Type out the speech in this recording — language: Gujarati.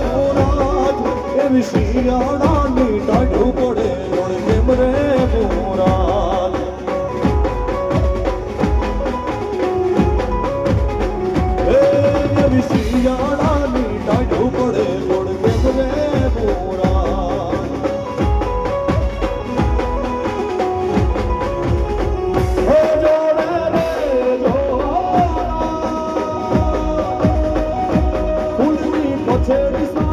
મોરાજ એવી શિયાળાની ટાઢું પડે રોડ કેમ રે મોરાજ એવી શિયાળાની ટાઢું પડે રોડ કેમ રે મોરાજ હે જોડે રે જોડા ફૂલની પછેડી